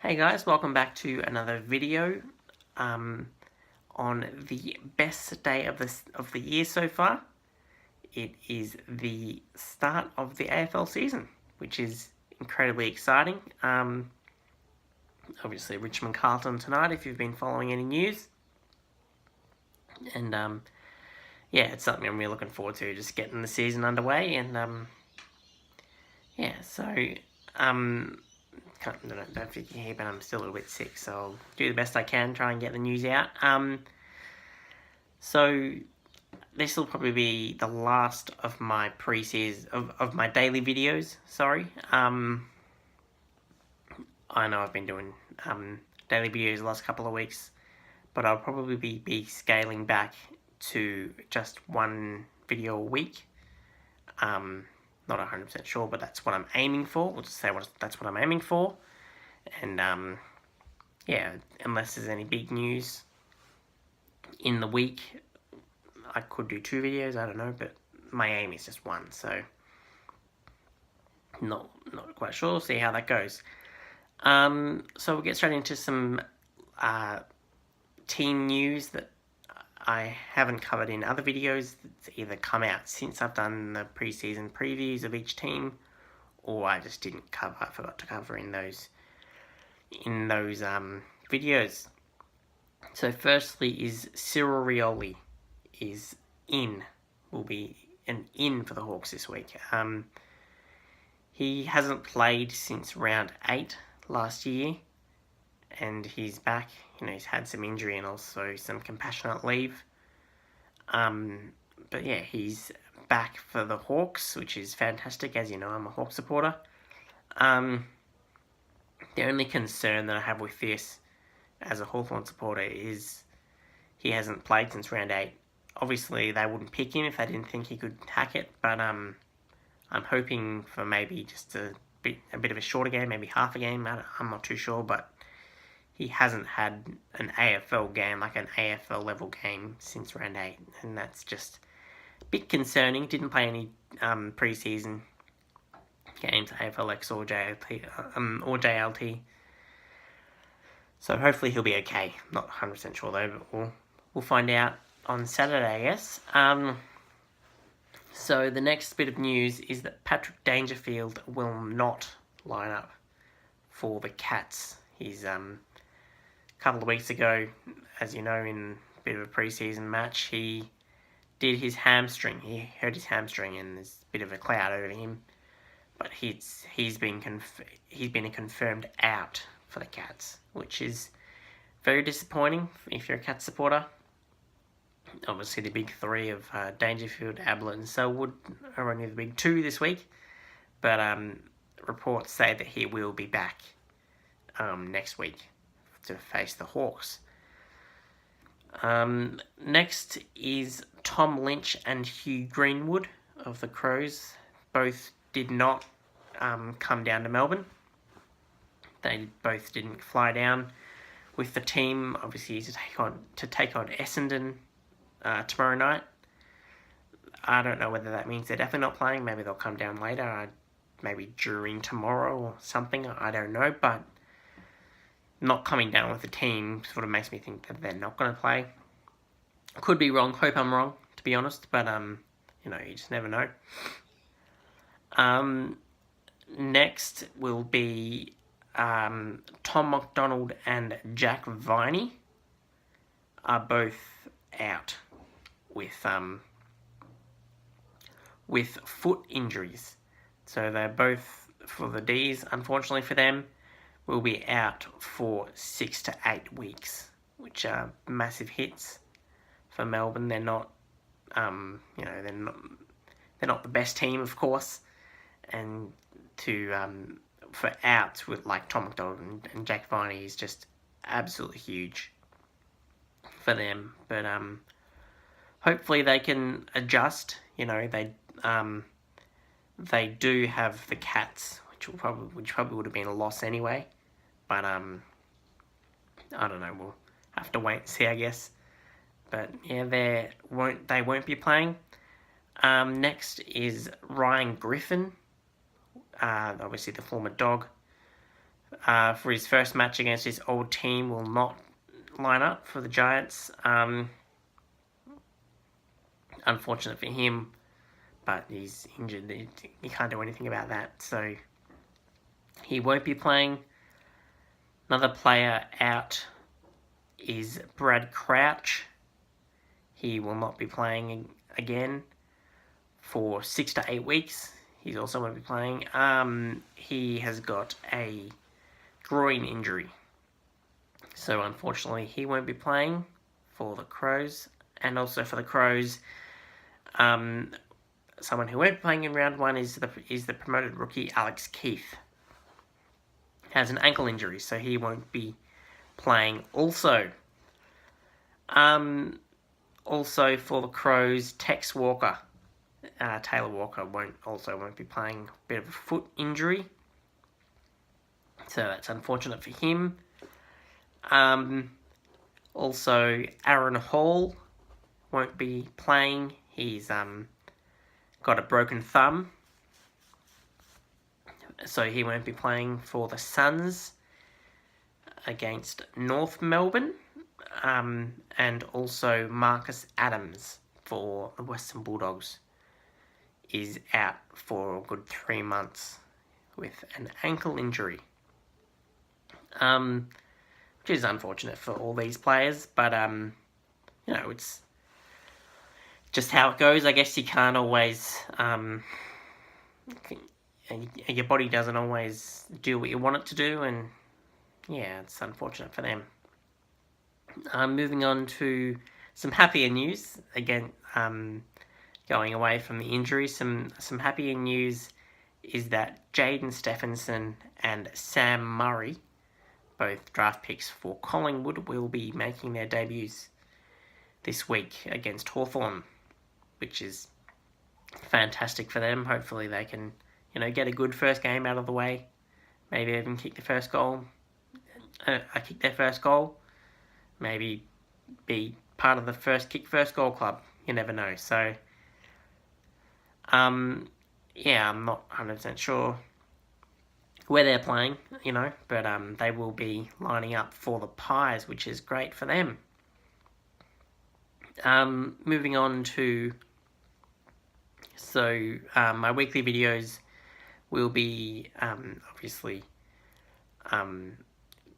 Hey guys, welcome back to another video on the best day of the year so far. It is the start of the AFL season, which is incredibly exciting. Obviously Richmond Carlton tonight, if you've been following any news, and yeah, it's something I'm really looking forward to, just getting the season underway, and yeah, so don't think you hear, but I'm still a little bit sick, so I'll do the best I can, try and get the news out. So this will probably be the last of my pre-season, of my daily videos, sorry. I know I've been doing daily videos the last couple of weeks, but I'll probably be scaling back to just one video a week. Not 100% sure, but that's what I'm aiming for. We'll just say that's what I'm aiming for. And yeah, unless there's any big news in the week, I could do 2 videos, I don't know, but my aim is just one, so not quite sure. See how that goes. So we'll get straight into some team news that I haven't covered in other videos. That's either come out since I've done the pre-season previews of each team, or I just didn't cover. I forgot to cover in those videos. So firstly is Cyril Rioli will be an in for the Hawks this week. He hasn't played since round 8 last year, and he's back. He's had some injury and also some compassionate leave. But yeah, he's back for the Hawks, which is fantastic. As you know, I'm a Hawks supporter. The only concern that I have with this as a Hawthorn supporter is he hasn't played since round 8. Obviously, they wouldn't pick him if they didn't think he could hack it, but I'm hoping for maybe just a bit of a shorter game, maybe half a game. I'm not too sure, but he hasn't had an AFL game, like an AFL level game, since round 8, and that's just a bit concerning. Didn't play any pre-season games, AFLX or JLT. So hopefully he'll be okay. Not 100% sure though, but we'll find out on Saturday, I guess. So the next bit of news is that Patrick Dangerfield will not line up for the Cats. He's a couple of weeks ago, as you know, in a bit of a pre-season match, he did his hamstring. He hurt his hamstring, and there's a bit of a cloud over him. But he's been a confirmed out for the Cats, which is very disappointing if you're a Cats supporter. Obviously, the big 3 of Dangerfield, Ablett, and Selwood are only the big 2 this week. But reports say that he will be back next week to face the Hawks. Next is Tom Lynch and Hugh Greenwood of the Crows. Both did not come down to Melbourne. They both didn't fly down with the team, obviously, to take on Essendon tomorrow night. I don't know whether that means they're definitely not playing. Maybe they'll come down later, maybe during tomorrow or something. I don't know, but not coming down with the team sort of makes me think that they're not going to play. Could be wrong. Hope I'm wrong, to be honest. But you just never know. Next will be Tom McDonald and Jack Viney are both out with foot injuries. So they're both, for the Ds, unfortunately for them, will be out for 6 to 8 weeks, which are massive hits for Melbourne. They're not, they're not the best team, of course, and for outs with like Tom McDonald and Jack Viney is just absolutely huge for them. But hopefully they can adjust. They do have the Cats, which probably would have been a loss anyway. But I don't know. We'll have to wait and see, I guess. But yeah, they won't be playing. Next is Ryan Griffin, obviously the former Dog, for his first match against his old team will not line up for the Giants. Unfortunate for him, but he's injured. He can't do anything about that, so he won't be playing. Another player out is Brad Crouch. He will not be playing again for 6 to 8 weeks. He also won't be playing. He has got a groin injury, so unfortunately he won't be playing for the Crows. And also for the Crows, someone who won't be playing in round one is the promoted rookie Alex Keith. Has an ankle injury, so he won't be playing also. Also for the Crows, Tex Walker, Taylor Walker won't be playing. A bit of a foot injury, so that's unfortunate for him. Also, Aaron Hall won't be playing. He's got a broken thumb, so he won't be playing for the Suns against North Melbourne. And also Marcus Adams for the Western Bulldogs is out for a good 3 months with an ankle injury. Which is unfortunate for all these players, but it's just how it goes. I guess you can't always your body doesn't always do what you want it to do, and yeah, it's unfortunate for them. Moving on to some happier news. Again, going away from the injury, some happier news is that Jaden Stephenson and Sam Murray, both draft picks for Collingwood, will be making their debuts this week against Hawthorn, which is fantastic for them. Hopefully they can, get a good first game out of the way. Maybe even kick their first goal. Maybe be part of the first goal club. You never know. So, I'm not 100% sure where they're playing, but they will be lining up for the Pies, which is great for them. Moving on to, my weekly videos will be obviously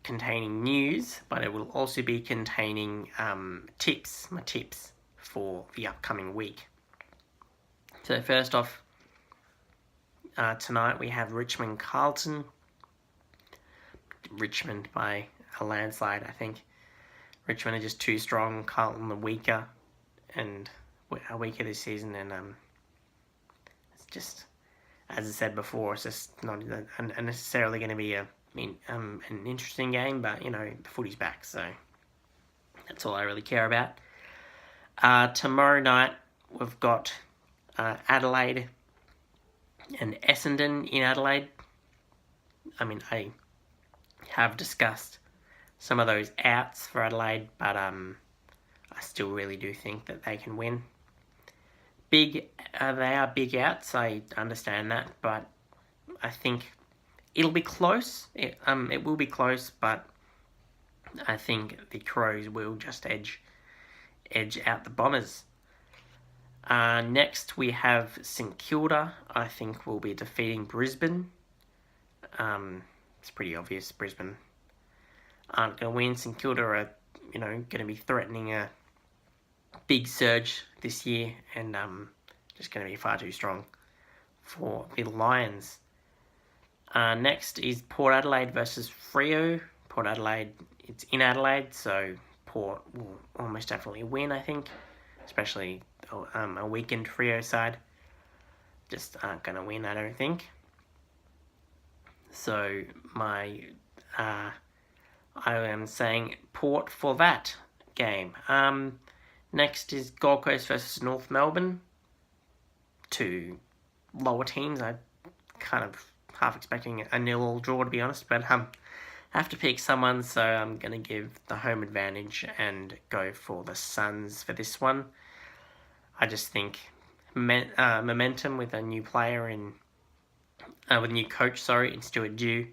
containing news, but it will also be containing my tips for the upcoming week. So first off, tonight we have Richmond Carlton. Richmond by a landslide, I think. Richmond are just too strong, Carlton the weaker, and are weaker this season, and it's just, as I said before, it's just not necessarily going to be an interesting game, but the footy's back, so that's all I really care about. Tomorrow night we've got Adelaide and Essendon in Adelaide. I have discussed some of those outs for Adelaide, but I still really do think that they can win. They are big outs, I understand that, but I think it'll be close. It will be close, but I think the Crows will just edge out the Bombers. Next we have St Kilda. I think will be defeating Brisbane. It's pretty obvious Brisbane aren't going to win. St Kilda are, going to be threatening a big surge this year, and just going to be far too strong for the Lions. Next is Port Adelaide versus Freo. Port Adelaide, it's in Adelaide, so Port will almost definitely win, I think, especially a weakened Freo side. Just aren't going to win, I don't think. So I am saying Port for that game. Next is Gold Coast versus North Melbourne. Two lower teams. I kind of half expecting a 0-0 draw, to be honest, but I have to pick someone, so I'm going to give the home advantage and go for the Suns for this one. I just think momentum with a new player with a new coach, in Stuart Dew,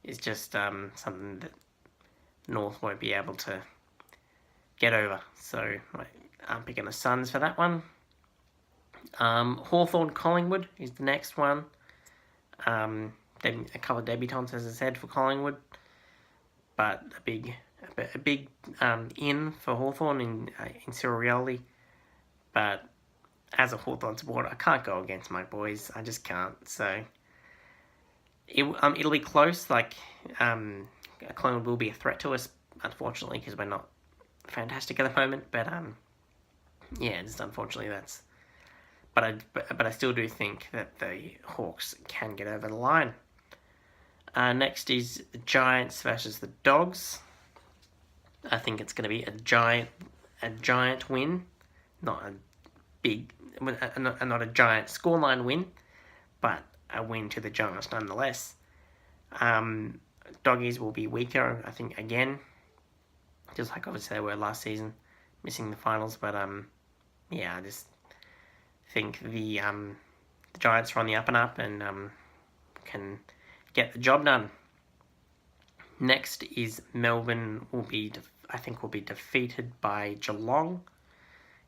is just something that North won't be able to get over. So I'm picking the Suns for that one. Hawthorn Collingwood is the next one. A couple of debutants, as I said, for Collingwood, but a big in for Hawthorn in Cyril Rioli. But as a Hawthorn supporter, I can't go against my boys. I just can't. So it'll be close. Like Collingwood will be a threat to us, unfortunately, because we're not fantastic at the moment. But yeah, just unfortunately that's. But I still do think that the Hawks can get over the line. Next is the Giants versus the Dogs. I think it's going to be a giant win, not a big, not a giant scoreline win, but a win to the Giants nonetheless. Doggies will be weaker, I think, again, just like obviously they were last season, missing the finals. But yeah, I just think the Giants are on the up and up and can get the job done. Next is Melbourne will be defeated by Geelong.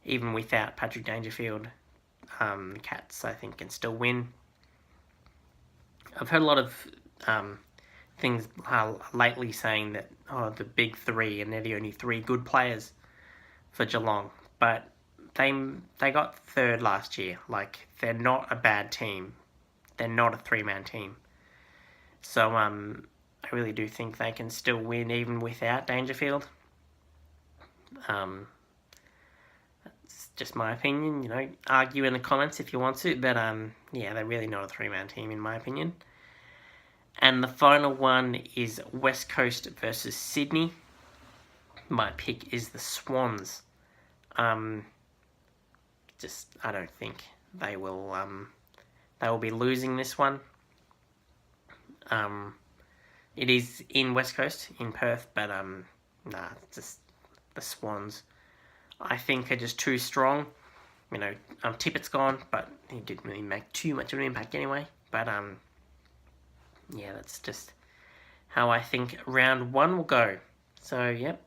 Even without Patrick Dangerfield, the Cats, I think, can still win. I've heard a lot of things lately saying that the big three, and they're the only three good players for Geelong, but they got third last year. Like, they're not a bad team. They're not a three-man team. So I really do think they can still win even without Dangerfield. That's just my opinion. You know, argue in the comments if you want to, but yeah, they're really not a three-man team in my opinion. And the final one is West Coast versus Sydney. My pick is the Swans. I don't think they will be losing this one. It is in West Coast, in Perth, but just the Swans, I think, are just too strong. You know, Tippett's gone, but he didn't really make too much of an impact anyway. But yeah, that's just how I think round one will go. So yep,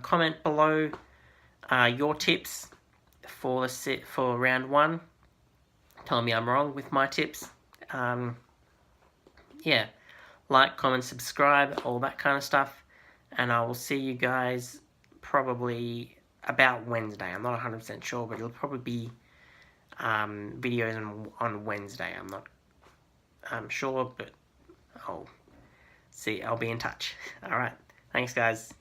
comment below your tips for round one. Tell me I'm wrong with my tips. Yeah, like, comment, subscribe, all that kind of stuff, and I will see you guys probably about Wednesday. I'm not 100% sure, but it'll probably be videos on Wednesday. I'm not sure, but I'll be in touch. Alright, thanks guys.